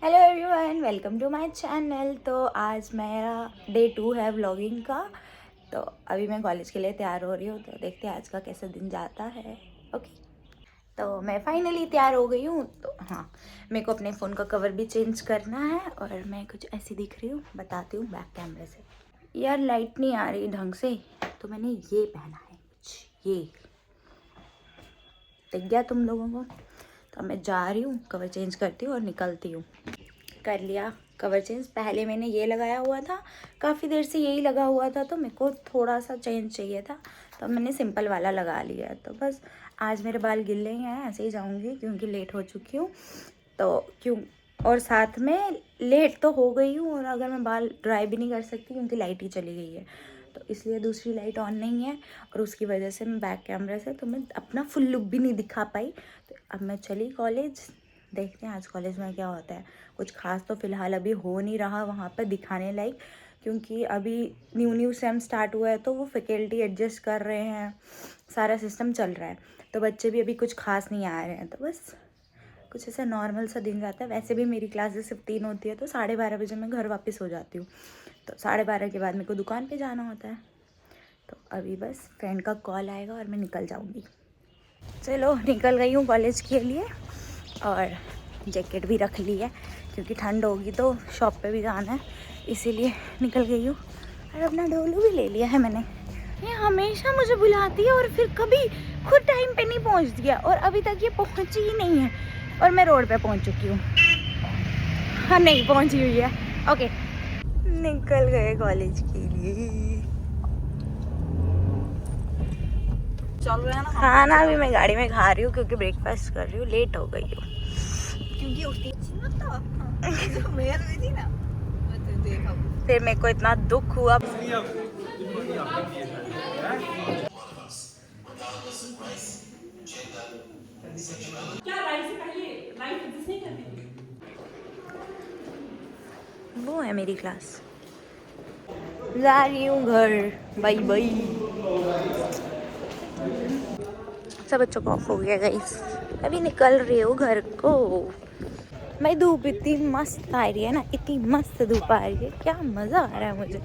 Hello everyone, welcome to my channel. तो आज मेरा डे 2 है व्लॉगिंग का। तो अभी मैं कॉलेज के लिए तैयार हो रही हूँ, तो देखते हैं आज का कैसा दिन जाता है। ओके, तो मैं फाइनली तैयार हो गई हूँ। तो हाँ, मेरे को अपने फ़ोन का कवर भी चेंज करना है और मैं कुछ ऐसी दिख रही हूँ, बताती हूँ बैक कैमरे से। यार लाइट नहीं आ रही ढंग से, तो मैंने ये पहना है कुछ, ये दिख गया तुम लोगों को। तो मैं जा रही हूँ, कवर चेंज करती हूँ और निकलती हूँ। कर लिया कवर चेंज। पहले मैंने ये लगाया हुआ था, काफ़ी देर से यही लगा हुआ था, तो मेरे को थोड़ा सा चेंज चाहिए था, तो मैंने सिंपल वाला लगा लिया। तो बस आज मेरे बाल गिले ही हैं, ऐसे ही जाऊँगी क्योंकि लेट हो चुकी हूँ। तो क्यों, और साथ में लेट तो हो गई हूँ, और अगर मैं बाल ड्राई भी नहीं कर सकती क्योंकि लाइट ही चली गई है, तो इसलिए दूसरी लाइट ऑन नहीं है, और उसकी वजह से मैं बैक कैमरे से तो मैं अपना फुल लुक भी नहीं दिखा पाई। तो अब मैं चली कॉलेज, देखते हैं आज कॉलेज में क्या होता है। कुछ खास तो फ़िलहाल अभी हो नहीं रहा वहाँ पर दिखाने लायक, क्योंकि अभी न्यू सेम स्टार्ट हुआ है, तो वो फैकल्टी एडजस्ट कर रहे हैं, सारा सिस्टम चल रहा है, तो बच्चे भी अभी कुछ खास नहीं आ रहे हैं। तो बस कुछ ऐसा नॉर्मल सा दिन जाता है। वैसे भी मेरी क्लासेस सिर्फ 3 होती है, तो 12:30 बजे मैं घर वापस हो जाती हूँ। तो 12:30 के बाद मेरे को दुकान पे जाना होता है। तो अभी बस फ्रेंड का कॉल आएगा और मैं निकल जाऊँगी। चलो निकल गई हूँ कॉलेज के लिए, और जैकेट भी रख ली है क्योंकि ठंड होगी तो शॉप पे भी जाना है, इसीलिए निकल गई हूँ। और अपना डोलू भी ले लिया है मैंने। ये हमेशा मुझे बुलाती है और फिर कभी खुद टाइम पे नहीं पहुँचती है, और अभी तक ये पहुँची ही नहीं है, और मैं रोड पे पहुँच चुकी हूँ। हाँ नहीं पहुँची हुई है। ओके, निकल गए कॉलेज के लिए। चल रहे हैं ना। खाना भी मैं गाड़ी में खा रही हूँ क्योंकि ब्रेकफास्ट कर रही हूँ, लेट हो गई हूँ क्योंकि उठती थी ना। फिर मेरे को इतना दुख हुआ। वो है मेरी क्लास। जा रही हूँ घर, बाय बाय। सब बच्चों को ऑफ हो गया गाइस, अभी निकल रही हूँ घर को। भाई धूप इतनी मस्त आ रही है ना, इतनी मस्त धूप आ रही है, क्या मज़ा आ रहा है मुझे।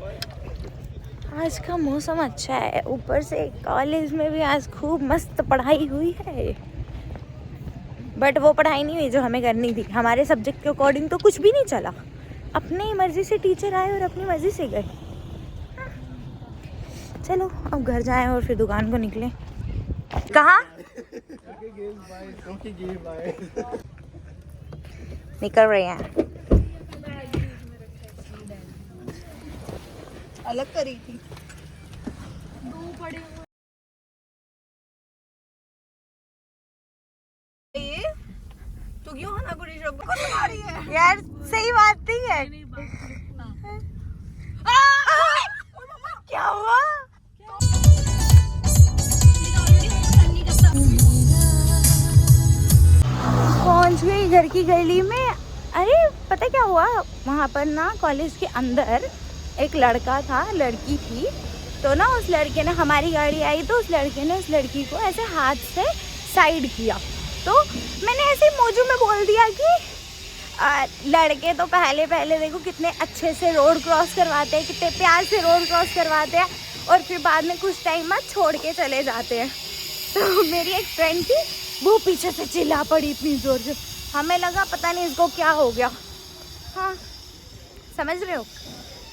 आज का मौसम अच्छा है, ऊपर से कॉलेज में भी आज खूब मस्त पढ़ाई हुई है, बट वो पढ़ाई नहीं हुई जो हमें करनी थी। हमारे सब्जेक्ट के अकॉर्डिंग तो कुछ भी नहीं चला, अपनी मर्जी से टीचर आए और अपनी मर्जी से गए। चलो अब घर जाएं और फिर दुकान को निकलें। कहाँ निकल रहे हैं? अलग करी थी तू क्यों ना गुड़ी शब्द को तुम्हारी है यार, सही बात नहीं है। क्या हुआ? पहुंच गई घर की गली में। अरे पता क्या हुआ, वहाँ पर ना कॉलेज के अंदर एक लड़का था, लड़की थी, तो ना उस लड़के ने, हमारी गाड़ी आई तो उस लड़के ने उस लड़की को ऐसे हाथ से साइड किया, तो मैंने ऐसे मौजू में बोल दिया कि लड़के तो पहले देखो कितने अच्छे से रोड क्रॉस करवाते हैं, कितने प्यार से रोड क्रॉस करवाते हैं, और फिर बाद में कुछ टाइम बाद छोड़ के चले जाते हैं। तो मेरी एक फ्रेंड थी, वो पीछे से चिल्ला पड़ी इतनी ज़ोर से, हमें लगा पता नहीं इसको क्या हो गया। हाँ समझ रहे हो?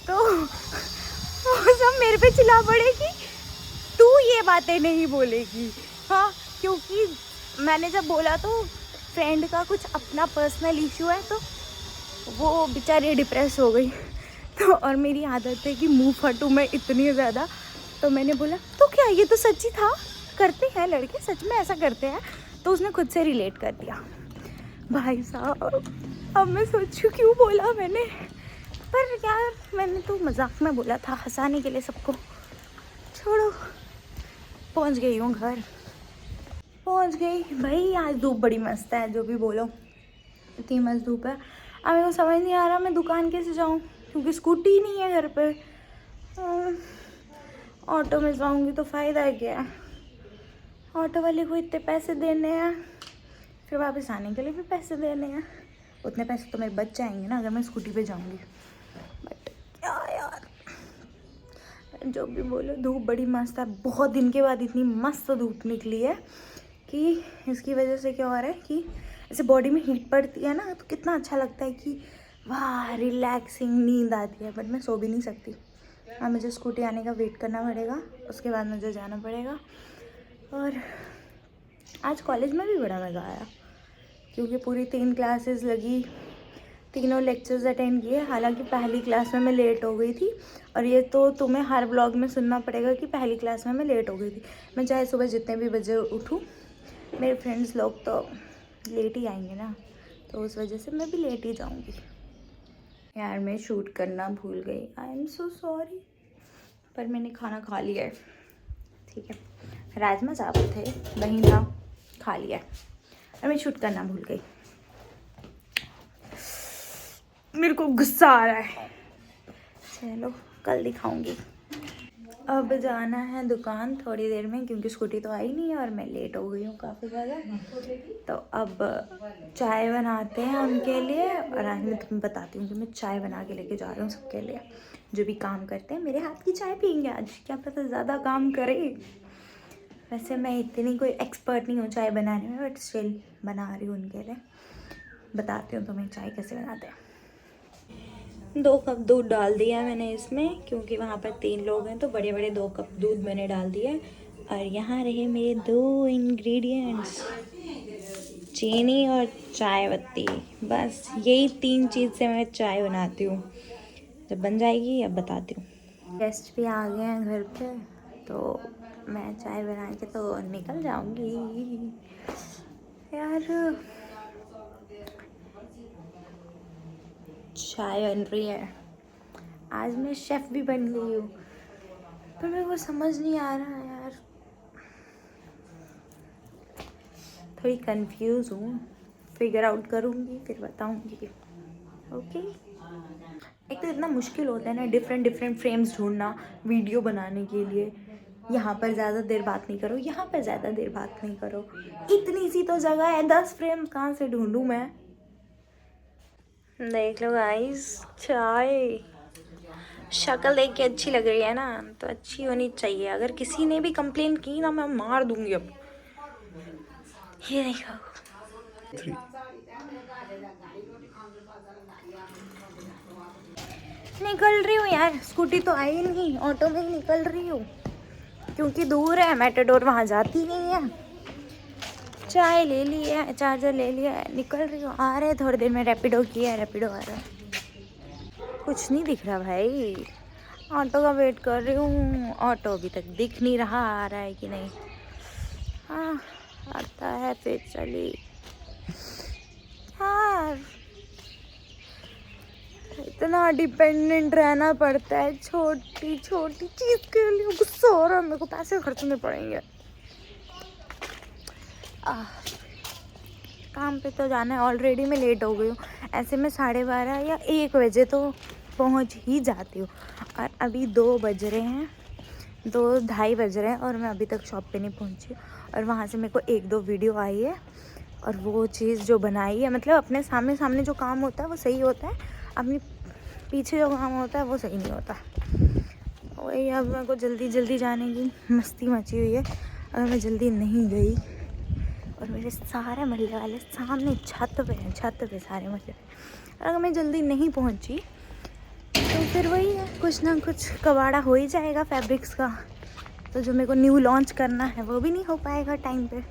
तो वो सब मेरे पे चिल्ला पड़े कि तू ये बातें नहीं बोलेगी। हाँ, क्योंकि मैंने जब बोला तो फ्रेंड का कुछ अपना पर्सनल इशू है, तो वो बेचारी डिप्रेस हो गई। तो और मेरी आदत है कि मुंह फटूँ मैं इतनी ज़्यादा, तो मैंने बोला तो क्या ये तो सच्ची था, करते हैं लड़के सच में ऐसा करते हैं, तो उसने खुद से रिलेट कर दिया। भाई साहब अब मैं सोचूं क्यों बोला मैंने, पर यार मैंने तो मजाक में बोला था, हंसाने के लिए सबको। छोड़ो, पहुंच गई हूँ घर, पहुंच गई भाई। आज धूप बड़ी मस्त है, जो भी बोलो इतनी मस्त धूप है। अब मेरे को समझ नहीं आ रहा मैं दुकान कैसे जाऊँ, क्योंकि स्कूटी ही नहीं है घर पे। ऑटो में जाऊँगी तो फ़ायदा है क्या, ऑटो वाले को इतने पैसे देने हैं, फिर वापस आने के लिए भी पैसे देने हैं। उतने पैसे तो मेरे बच जाएंगे ना अगर मैं स्कूटी पे जाऊँगी। बट क्या यार, जो भी बोलो, धूप बड़ी मस्त है। बहुत दिन के बाद इतनी मस्त धूप निकली है कि इसकी वजह से क्या हो रहा है कि ऐसे बॉडी में हीट पड़ती है ना, तो कितना अच्छा लगता है कि वाह रिलैक्सिंग नींद आती है। बट मैं सो भी नहीं सकती। अब मुझे स्कूटी आने का वेट करना पड़ेगा, उसके बाद मुझे जाना पड़ेगा। और आज कॉलेज में भी बड़ा मज़ा आया क्योंकि पूरी 3 क्लासेस लगी, तीनों लेक्चर्स अटेंड किए। हालांकि पहली क्लास में मैं लेट हो गई थी, और ये तो तुम्हें हर ब्लॉग में सुनना पड़ेगा कि पहली क्लास में मैं लेट हो गई थी। मैं चाहे सुबह जितने भी बजे उठूँ, मेरे फ्रेंड्स लोग तो लेट ही आएंगे ना, तो उस वजह से मैं भी लेट ही जाऊँगी। यार मैं शूट करना भूल गई, आई एम सो सॉरी। पर मैंने खाना खा लिया है, ठीक है। राजमा चावल थे, दही था, खा लिया। और मैं शूट करना भूल गई। मेरे को गुस्सा आ रहा है। चलो कल दिखाऊंगी। अब जाना है दुकान थोड़ी देर में, क्योंकि स्कूटी तो आई नहीं है और मैं लेट हो गई हूँ काफ़ी ज़्यादा। तो अब चाय बनाते हैं उनके लिए, और आज मैं तुम्हें बताती हूँ कि मैं चाय बना के लेके जा रही हूँ सबके लिए। जो भी काम करते हैं मेरे हाथ की चाय पियेंगे आज, क्या पता ज़्यादा काम करे। वैसे मैं इतनी कोई एक्सपर्ट नहीं हूँ चाय बनाने में, बट स्टिल बना रही हूँ उनके लिए। बताती हूँ तुम्हें चाय कैसे बनाते हैं। 2 कप दूध डाल दिया मैंने इसमें, क्योंकि वहाँ पर 3 लोग हैं तो बड़े बड़े 2 कप दूध मैंने डाल दिया। और यहाँ रहे मेरे 2 इंग्रेडिएंट्स, चीनी और चाय पत्ती। बस यही 3 चीज़ से मैं चाय बनाती हूँ। जब बन जाएगी अब बताती हूँ। गेस्ट भी आ गए हैं घर पे, तो मैं चाय बना के तो निकल जाऊँगी यार। चाय बन रही है, आज मैं शेफ़ भी बन गई हूँ, पर मेरे को समझ नहीं आ रहा है यार, थोड़ी कंफ्यूज हूँ। फिगर आउट करूँगी फिर बताऊँगी। ओके। एक तो इतना मुश्किल होता है ना डिफरेंट फ्रेम्स ढूंढना वीडियो बनाने के लिए। यहाँ पर ज़्यादा देर बात नहीं करो, यहाँ पर ज़्यादा देर बात नहीं करो, इतनी सी तो जगह है, 10 फ्रेम कहाँ से ढूंढूँ मैं। देख लो गाइस, चाय शक्ल देख के अच्छी लग रही है ना, तो अच्छी होनी चाहिए। अगर किसी ने भी कंप्लेन की ना, मैं मार दूंगी अब। ये देखो, निकल रही हूँ यार, स्कूटी तो आई नहीं, ऑटो में ही निकल रही हूँ क्योंकि दूर है, मेटाडोर वहाँ जाती नहीं है। चाय ले ली है, चार्जर ले लिया है, निकल रही हूँ। आ रहे थोड़ी देर में, रैपिडो किया है, रैपिडो आ रहा है। कुछ नहीं दिख रहा भाई, ऑटो का वेट कर रही हूँ, ऑटो अभी तक दिख नहीं रहा, आ रहा है कि नहीं। हाँ आता है फिर चली। यार इतना डिपेंडेंट रहना पड़ता है छोटी छोटी चीज़ के लिए, गुस्सा हो रहा है मेरे को। पैसे खर्चने पड़ेंगे। काम पे तो जाना है, ऑलरेडी मैं लेट हो गई हूँ। ऐसे में 12:30 या 1 बजे तो पहुँच ही जाती हूँ, और अभी 2 बज रहे हैं, 2-2:30 बज रहे हैं, और मैं अभी तक शॉप पे नहीं पहुँची। और वहाँ से मेरे को 1-2 वीडियो आई है, और वो चीज़ जो बनाई है, मतलब अपने सामने सामने जो काम होता है वो सही होता है, अपने पीछे जो काम होता है वो सही नहीं होता। वही अब मेरे को जल्दी जल्दी जाने की मस्ती मची हुई है। अगर मैं जल्दी नहीं गई, और मेरे सारे महल्ले वाले सामने छत पे हैं, छत पे सारे महल्ले, अगर मैं जल्दी नहीं पहुंची तो फिर वही है, कुछ ना कुछ कबाड़ा हो ही जाएगा फैब्रिक्स का। तो जो मेरे को न्यू लॉन्च करना है वो भी नहीं हो पाएगा टाइम पे,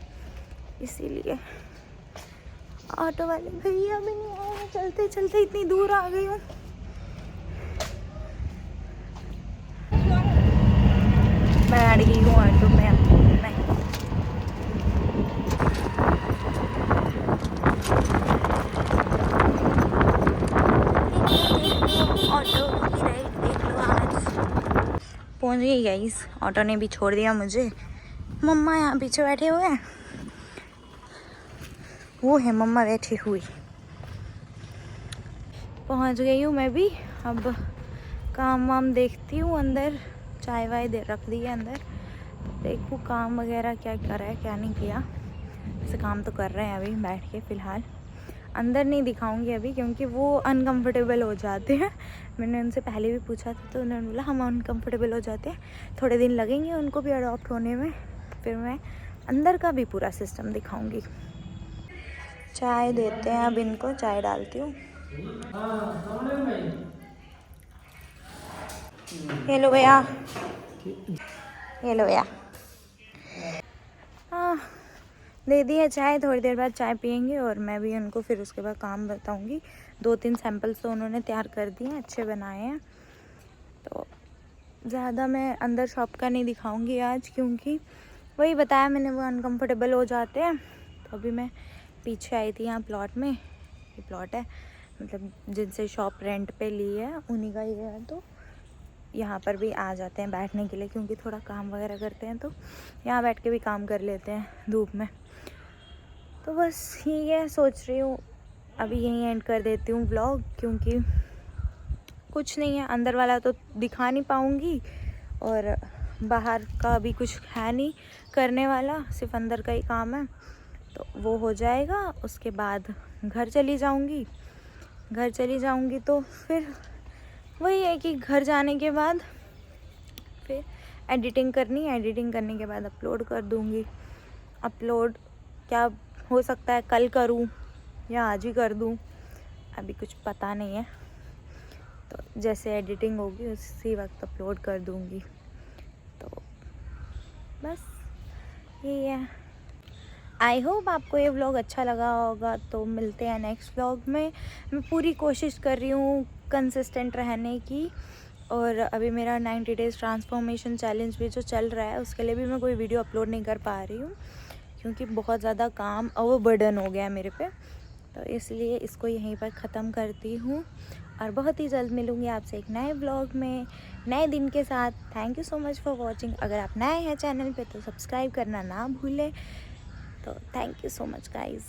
इसीलिए। ऑटो वाले भैया भी नहीं आए, चलते चलते इतनी दूर आ गई हूँ। बैठ गई हूँ ऑटो में। ऑटो की राइड देख लो आज। पहुँच गई गाइस, ऑटो ने भी छोड़ दिया मुझे। मम्मा यहाँ पीछे बैठे हुए हैं, वो है मम्मा बैठी हुई। पहुँच गई हूँ मैं भी। अब काम वाम देखती हूँ, अंदर चाय वाय दे रख दी है अंदर, देखूँ काम वगैरह क्या करा है क्या नहीं किया। वैसे काम तो कर रहे हैं अभी बैठ के फ़िलहाल। अंदर नहीं दिखाऊंगी अभी, क्योंकि वो अनकंफर्टेबल हो जाते हैं। मैंने उनसे पहले भी पूछा था तो उन्होंने बोला हम अनकंफर्टेबल हो जाते हैं, थोड़े दिन लगेंगे उनको भी अडॉप्ट होने में, फिर मैं अंदर का भी पूरा सिस्टम दिखाऊंगी। चाय देते हैं, अब इनको चाय डालती हूँ। हेलो भैया, हेलो भैया। हाँ, दे दी है चाय, थोड़ी देर बाद चाय पियेंगे और मैं भी उनको फिर उसके बाद काम बताऊंगी। 2-3 सैंपल्स तो उन्होंने तैयार कर दिए हैं, अच्छे बनाए हैं। तो ज़्यादा मैं अंदर शॉप का नहीं दिखाऊंगी आज, क्योंकि वही बताया मैंने, वो अनकंफर्टेबल हो जाते हैं। तो अभी मैं पीछे आई थी यहाँ प्लॉट में, ये प्लॉट है मतलब जिनसे शॉप रेंट पे ली है उन्हीं का ही है। तो यहाँ पर भी आ जाते हैं बैठने के लिए, क्योंकि थोड़ा काम वगैरह करते हैं तो यहाँ बैठ के भी काम कर लेते हैं धूप में। तो बस यही है, सोच रही हूँ अभी यहीं एंड कर देती हूँ व्लॉग, क्योंकि कुछ नहीं है, अंदर वाला तो दिखा नहीं पाऊँगी और बाहर का भी कुछ है नहीं करने वाला, सिर्फ अंदर का ही काम है। तो वो हो जाएगा, उसके बाद घर चली जाऊँगी। घर चली जाऊँगी तो फिर वही है कि घर जाने के बाद फिर एडिटिंग करनी है, एडिटिंग करने के बाद अपलोड कर दूँगी। अपलोड क्या हो सकता है कल करूँ या आज ही कर दूँ, अभी कुछ पता नहीं है। तो जैसे एडिटिंग होगी उसी वक्त अपलोड कर दूँगी। तो बस यही है। आई होप आपको ये व्लॉग अच्छा लगा होगा। तो मिलते हैं नेक्स्ट व्लॉग में। मैं पूरी कोशिश कर रही हूँ कंसिस्टेंट रहने की, और अभी मेरा 90 डेज़ ट्रांसफॉर्मेशन चैलेंज भी जो चल रहा है उसके लिए भी मैं कोई वीडियो अपलोड नहीं कर पा रही हूँ, क्योंकि बहुत ज़्यादा काम ओवरबर्डन हो गया है मेरे पे। तो इसलिए इसको यहीं पर ख़त्म करती हूँ और बहुत ही जल्द मिलूँगी आपसे एक नए व्लॉग में नए दिन के साथ। Thank you so much for watching. अगर आप नए हैं चैनल पे तो सब्सक्राइब करना ना भूलें। तो thank you so much guys.